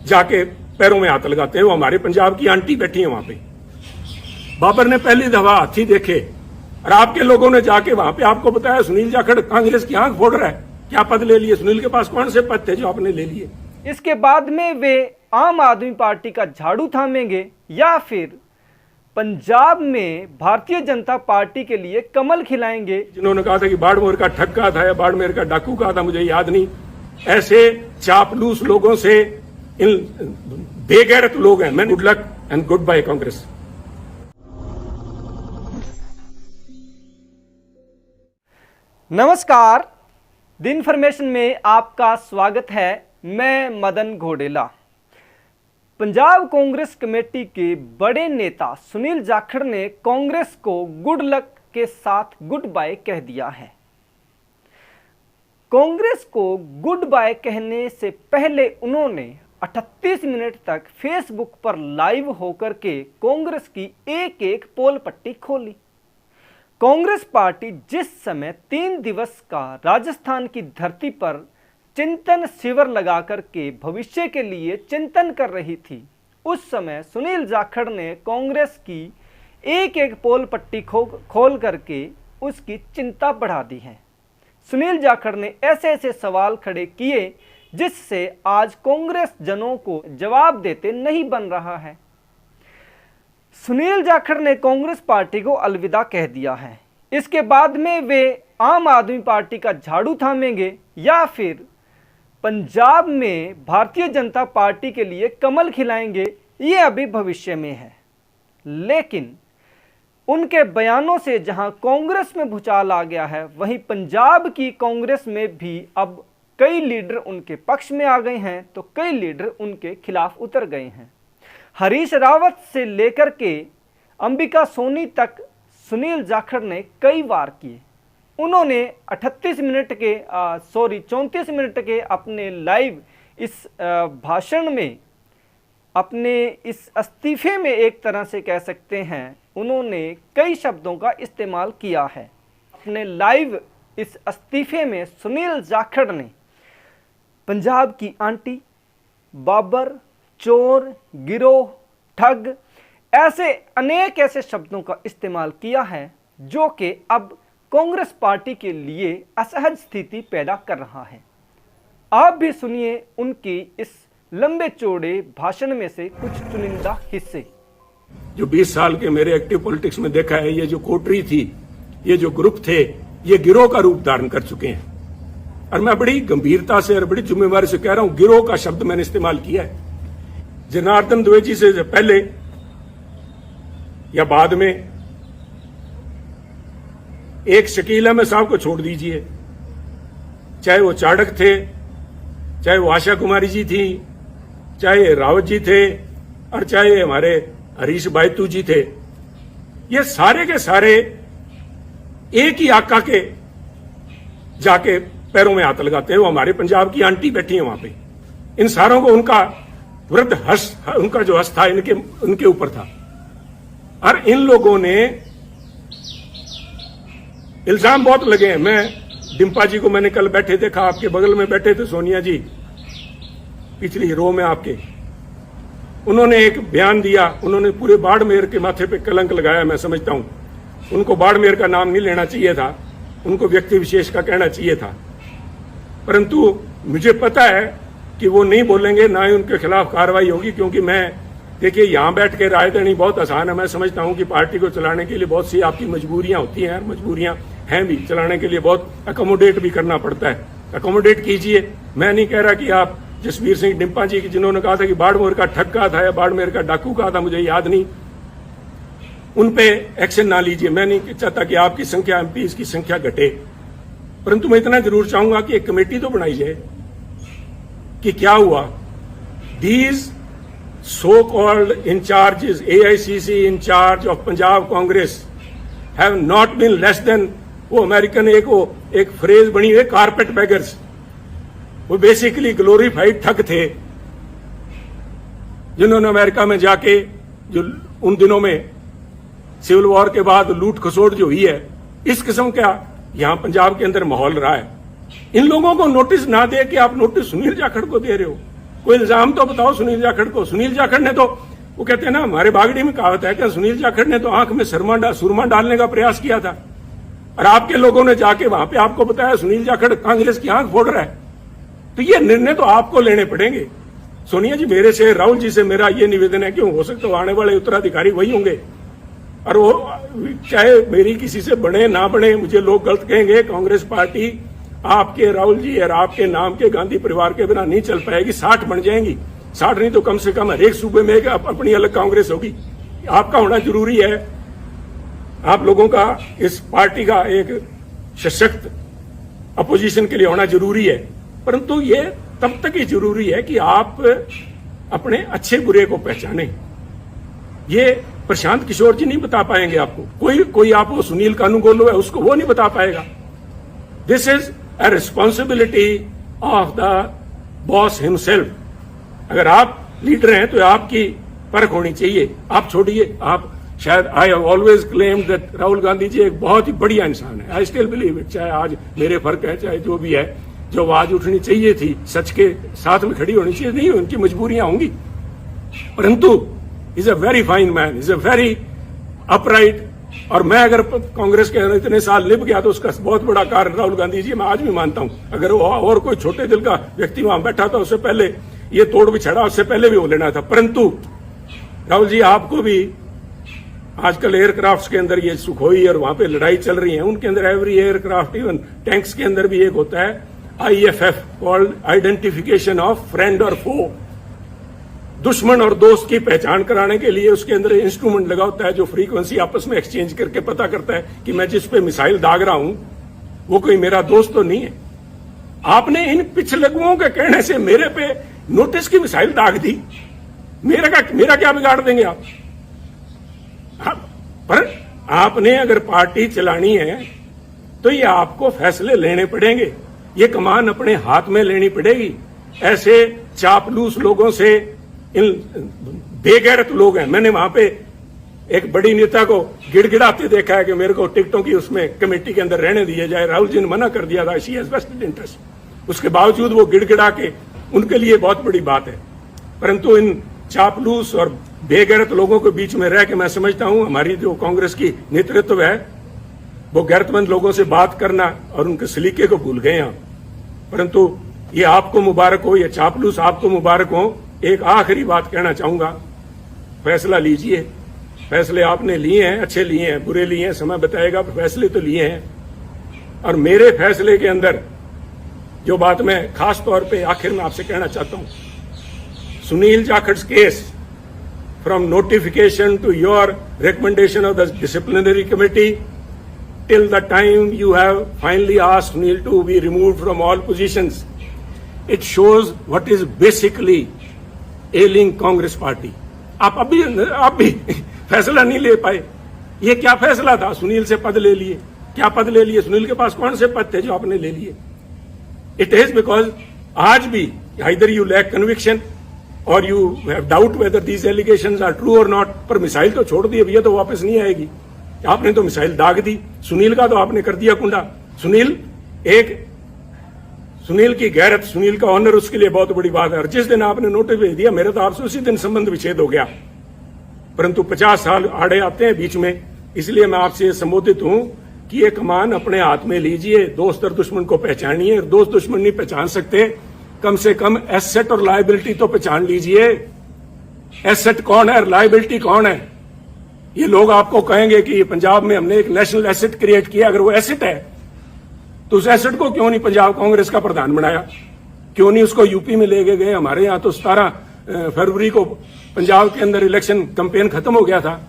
जाके पैरों में हाथ लगाते हैं। वो हमारे पंजाब की आंटी बैठी है वहां पे। बाबर ने पहली दफा हाथी देखे और आपके लोगों ने जाके वहां पे आपको बताया सुनील जाखड़ कांग्रेस की आंख फोड़ रहा है। क्या पद ले लिए? सुनील के पास कौन से पद थे जो आपने ले लिए? इसके बाद में वे आम आदमी पार्टी का झाड़ू थामेंगे या फिर पंजाब में भारतीय जनता पार्टी के लिए कमल खिलाएंगे। जिन्होंने कहा था कि बाड़मेर का ठग्गा था या बाड़मेर का डाकू कहा था, मुझे याद नहीं। ऐसे चापलूस लोगों से, इन बेगैरत लोग हैं। मैं good luck and goodbye Congress. नमस्कार, द इन्फॉर्मेशन में आपका स्वागत है। मैं मदन घोडेला। पंजाब कांग्रेस कमेटी के बड़े नेता सुनील जाखड़ ने कांग्रेस को गुड लक के साथ गुड बाय कह दिया है। कांग्रेस को गुड बाय कहने से पहले उन्होंने 38 मिनट तक फेसबुक पर लाइव होकर के कांग्रेस की एक एक पोल पट्टी खोली। कांग्रेस पार्टी जिस समय 3 दिवस का राजस्थान की धरती पर चिंतन शिविर लगाकर के भविष्य के लिए चिंतन कर रही थी, उस समय सुनील जाखड़ ने कांग्रेस की एक एक पोल पट्टी खोल करके उसकी चिंता बढ़ा दी है। सुनील जाखड़ ने ऐसे ऐसे सवाल खड़े किए जिससे आज कांग्रेस जनों को जवाब देते नहीं बन रहा है। सुनील जाखड़ ने कांग्रेस पार्टी को अलविदा कह दिया है। इसके बाद में वे आम आदमी पार्टी का झाड़ू थामेंगे या फिर पंजाब में भारतीय जनता पार्टी के लिए कमल खिलाएंगे, ये अभी भविष्य में है। लेकिन उनके बयानों से जहां कांग्रेस में भूचाल आ गया है, वहीं पंजाब की कांग्रेस में भी अब कई लीडर उनके पक्ष में आ गए हैं तो कई लीडर उनके खिलाफ उतर गए हैं। हरीश रावत से लेकर के अंबिका सोनी तक सुनील जाखड़ ने कई वार किए। उन्होंने 34 मिनट के अपने लाइव इस भाषण में, अपने इस इस्तीफे में एक तरह से कह सकते हैं, उन्होंने कई शब्दों का इस्तेमाल किया है। अपने लाइव इस इस्तीफे में सुनील जाखड़ ने पंजाब की आंटी, बाबर, चोर, गिरोह, ठग, ऐसे अनेक ऐसे शब्दों का इस्तेमाल किया है जो कि अब कांग्रेस पार्टी के लिए असहज स्थिति पैदा कर रहा है। आप भी सुनिए उनकी इस लंबे चौड़े भाषण में से कुछ चुनिंदा हिस्से। जो 20 साल के मेरे एक्टिव पॉलिटिक्स में देखा है, ये जो कोटरी थी, ये जो ग्रुप थे, ये गिरोह का रूप धारण कर चुके हैं। और मैं बड़ी गंभीरता से और बड़ी जिम्मेवारी से कह रहा हूं, गिरोह का शब्द मैंने इस्तेमाल किया है। जनार्दन द्विवेदी से पहले या बाद में एक शकील अहमद साहब को छोड़ दीजिए, चाहे वो चाणक्य थे, चाहे वो आशा कुमारी जी थी, चाहे रावत जी थे और चाहे हमारे हरीश बायतू जी थे, ये सारे के सारे एक ही आका के जाके पैरों में हाथ लगाते हैं। वो हमारे पंजाब की आंटी बैठी है वहां पे। इन सारों को उनका वृद्ध हर्ष, उनका जो हर्ष था उनके ऊपर था। और इन लोगों ने इल्जाम बहुत लगे हैं। मैं डिम्पा जी को मैंने कल बैठे देखा, आपके बगल में बैठे थे सोनिया जी, पिछली रो में आपके। उन्होंने एक बयान दिया, उन्होंने पूरे बाड़मेर के माथे पे कलंक लगाया। मैं समझता हूं उनको बाड़मेर का नाम नहीं लेना चाहिए था, उनको व्यक्ति विशेष का कहना चाहिए था। परंतु मुझे पता है कि वो नहीं बोलेंगे, ना ही उनके खिलाफ कार्रवाई होगी। क्योंकि मैं, देखिए, यहां बैठ के राय देनी बहुत आसान है। मैं समझता हूं कि पार्टी को चलाने के लिए बहुत सी आपकी मजबूरियां होती हैं, मजबूरियां हैं भी, चलाने के लिए बहुत अकोमोडेट भी करना पड़ता है। अकोमोडेट कीजिए। मैं नहीं कह रहा कि आप जसवीर सिंह डिम्पा जी की, जिन्होंने कहा था कि बाड़मेर का ठग्गा था या बाड़मेर का डाकू कहा था, मुझे याद नहीं, उन पे एक्शन ना लीजिए। मैं नहीं चाहता कि आपकी संख्या, एमपीज की संख्या घटे। परंतु मैं इतना जरूर चाहूंगा कि एक कमेटी तो बनाई जाए कि क्या हुआ। These so-called in charges, AICC in charge of Punjab Congress have not been less than, वो अमेरिकन एक फ्रेज बनी है, कारपेट बैगर्स। वो बेसिकली ग्लोरीफाइड ठग थे जिन्होंने अमेरिका में जाके, जो उन दिनों में सिविल वॉर के बाद लूट खसोट जो हुई है, इस किस्म का यहां पंजाब के अंदर माहौल रहा है। इन लोगों को नोटिस ना दे के आप नोटिस सुनील जाखड़ को दे रहे हो। कोई इल्जाम तो बताओ सुनील जाखड़ को। सुनील जाखड़ ने तो, वो कहते हैं ना, हमारे बागड़ी में कहावत है कि सुनील जाखड़ ने तो आंख में सुरमा डालने का प्रयास किया था, और आपके लोगों ने जाके वहां पे आपको बताया सुनील जाखड़ कांग्रेस की आंख फोड़ रहा है। तो ये निर्णय तो आपको लेने पड़ेंगे। सोनिया जी, मेरे से, राहुल जी से मेरा ये निवेदन है कि हो सकता है आने वाले उत्तराधिकारी वही होंगे, और वो चाहे मेरी किसी से बने ना बने, मुझे लोग गलत कहेंगे, कांग्रेस पार्टी आपके, राहुल जी और आपके नाम के गांधी परिवार के बिना नहीं चल पाएगी। 60 बन जाएंगी, 60 नहीं तो कम से कम हर एक सूबे में अपनी अलग कांग्रेस होगी। आपका होना जरूरी है, आप लोगों का इस पार्टी का एक सशक्त अपोजिशन के लिए होना जरूरी है। परंतु ये तब तक ही जरूरी है कि आप अपने अच्छे बुरे को पहचाने। ये प्रशांत किशोर जी नहीं बता पाएंगे आपको, कोई आप वो सुनील कानूनगोलो है उसको वो नहीं बता पाएगा। This is a responsibility of the boss himself. अगर आप लीडर हैं तो आपकी परख होनी चाहिए। आप छोड़िए, आप शायद, I have always claimed that Rahul Gandhi ji एक बहुत ही बढ़िया इंसान है। I still believe it. चाहे आज मेरे फर्क है, चाहे जो भी है, जो आवाज उठनी चाहिए थी, सच के साथ में खड़ी होनी चाहिए, नहीं, उनकी मजबूरियां होंगी, परंतु is a very fine man, is a very upright. और मैं अगर कांग्रेस के अंदर इतने साल लिप गया तो उसका बहुत बड़ा कारण राहुल गांधी जी, मैं आज भी मानता हूं। अगर वो और कोई छोटे दिल का व्यक्ति वहां बैठा था, उससे पहले ये तोड़ बिछड़ा, उससे पहले भी वो लेना था। परंतु राहुल जी, आपको भी आजकल एयरक्राफ्ट के अंदर ये सुखोई और वहां पे लड़ाई चल रही है, उनके अंदर एवरी एयरक्राफ्ट, इवन टैंक्स के अंदर भी एक होता है IFF, called identification of friend और फो। दुश्मन और दोस्त की पहचान कराने के लिए उसके अंदर इंस्ट्रूमेंट लगा होता है जो फ्रीक्वेंसी आपस में एक्सचेंज करके पता करता है कि मैं जिस पे मिसाइल दाग रहा हूं वो कोई मेरा दोस्त तो नहीं है। आपने इन पिछलगुओं के कहने से मेरे पे नोटिस की मिसाइल दाग दी, मेरा क्या बिगाड़ देंगे आप? पर आपने अगर पार्टी चलानी है तो ये आपको फैसले लेने पड़ेंगे, ये कमान अपने हाथ में लेनी पड़ेगी। ऐसे चापलूस लोगों से, इन बेगैरत लोग हैं। मैंने वहां पे एक बड़ी नेता को गिड़गिड़ाते देखा है कि मेरे को टिकटों की उसमें कमेटी के अंदर रहने दिया जाए। राहुल जी ने मना कर दिया था, शी हैज वेस्टेड इंटरेस्ट। उसके बावजूद वो गिड़गिड़ा के, उनके लिए बहुत बड़ी बात है। परंतु इन चापलूस और बेगैरत लोगों के बीच में रह के मैं समझता हूं हमारी जो कांग्रेस की नेतृत्व है वो गैरतमंद लोगों से बात करना और उनके सलीके को भूल गए हैं। परंतु ये आपको मुबारक हो, ये चापलूस आपको मुबारक हो। एक आखिरी बात कहना चाहूंगा, फैसला लीजिए। फैसले आपने लिए हैं, अच्छे लिए हैं, बुरे लिए हैं, समय बताएगा, फैसले तो लिए हैं। और मेरे फैसले के अंदर जो बात मैं खास तौर पे आखिर में आपसे कहना चाहता हूं, सुनील जाखड़'s case from notification to your recommendation of the disciplinary committee till the time you have finally asked Sunil to be removed from all positions, it shows what is basically ailing Congress party. आप भी फैसला नहीं ले पाए। ये क्या फैसला था? सुनील से पद ले लिए। क्या पद ले लिए? सुनील के पास कौन से पद थे जो आपने ले लिए? इट इज बिकॉज आज भी either you lack conviction or you have doubt whether these allegations are true or not. पर मिसाइल तो छोड़ दिए भैया, तो वापस नहीं आएगी। आपने तो मिसाइल दाग दी। सुनील का तो आपने कर दिया कुंडा। सुनील की गैरत, सुनील का ऑनर उसके लिए बहुत बड़ी बात है। और जिस दिन आपने नोटिस भेज दिया, मेरा तो आपसे उसी दिन संबंध विच्छेद हो गया। परंतु 50 साल आड़े आते हैं बीच में, इसलिए मैं आपसे संबोधित हूं कि ये कमान अपने हाथ में लीजिए, दोस्त और दुश्मन को पहचानिए। दोस्त दुश्मन नहीं पहचान सकते, कम से कम एसेट और लायबिलिटी तो पहचान लीजिए। एसेट कौन है, लायबिलिटी कौन है? ये लोग आपको कहेंगे कि पंजाब में हमने एक नेशनल एसेट क्रिएट किया। अगर वो एसेट है तो उस एसेट को क्यों नहीं पंजाब कांग्रेस का प्रधान बनाया? क्यों नहीं उसको यूपी में ले गए? हमारे यहाँ तो 17 फरवरी को पंजाब के अंदर इलेक्शन कैंपेन खत्म हो गया था।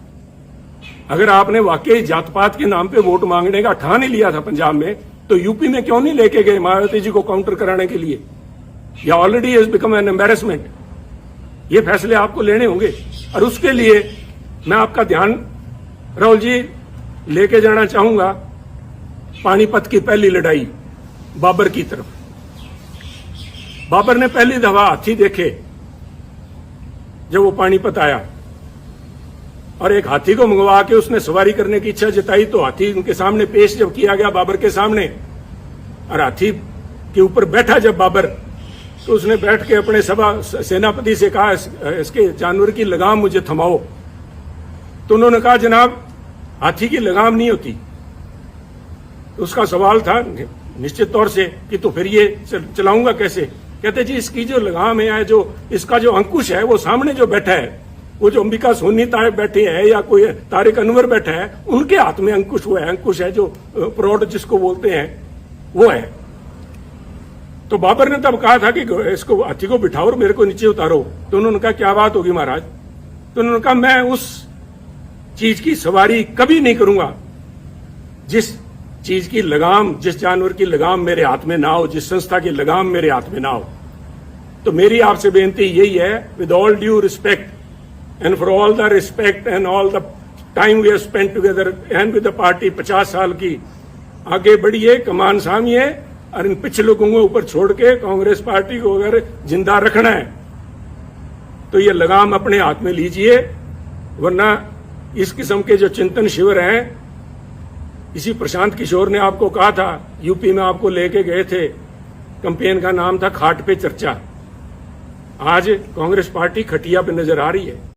अगर आपने वाकई जात पात के नाम पे वोट मांगने का ठान ही लिया था पंजाब में, तो यूपी में क्यों नहीं लेके गए मायावती जी को काउंटर कराने के लिए? या already has become an embarrassment. ये फैसले आपको लेने होंगे और उसके लिए मैं आपका ध्यान, राहुल जी, लेके जाना चाहूंगा पानीपत की पहली लड़ाई बाबर की तरफ। बाबर ने पहली दफा हाथी देखे जब वो पानीपत आया और एक हाथी को मंगवा के उसने सवारी करने की इच्छा जताई। तो हाथी उनके सामने पेश जब किया गया बाबर के सामने, और हाथी के ऊपर बैठा जब बाबर, तो उसने बैठ के अपने सेनापति से कहा, इसके जानवर की लगाम मुझे थमाओ। तो उन्होंने कहा, जनाब हाथी की लगाम नहीं होती। तो उसका सवाल था निश्चित तौर से कि तो फिर ये चलाऊंगा कैसे? कहते जी इसकी जो लगाम है, जो इसका जो अंकुश है, वो सामने जो बैठा है, वो जो अंबिका सोनी साहब बैठे हैं या कोई तारिक अनवर बैठा है, उनके हाथ में अंकुश वो है। अंकुश है जो प्रौढ़ जिसको बोलते हैं, वो है। तो बाबर ने तब कहा था कि इसको हाथी को बिठाओ और मेरे को नीचे उतारो। तो उन्होंने कहा क्या बात होगी महाराज? तो उन्होंने कहा मैं उस चीज की सवारी कभी नहीं करूंगा जिस चीज की लगाम, जिस जानवर की लगाम मेरे हाथ में ना हो, जिस संस्था की लगाम मेरे हाथ में ना हो। तो मेरी आपसे बेनती यही है, with all due respect and for all the respect and all the time we have spent together and with the party, 50 साल की आगे बढ़िए, कमान सामिए और इन पिछले लोगों को ऊपर छोड़ के कांग्रेस पार्टी को अगर जिंदा रखना है तो ये लगाम अपने हाथ में लीजिए, वरना इस किस्म के जो चिंतन शिविर हैं, इसी प्रशांत किशोर ने आपको कहा था, यूपी में आपको लेके गए थे, कैंपेन का नाम था खाट पे चर्चा। आज कांग्रेस पार्टी खटिया पे नजर आ रही है।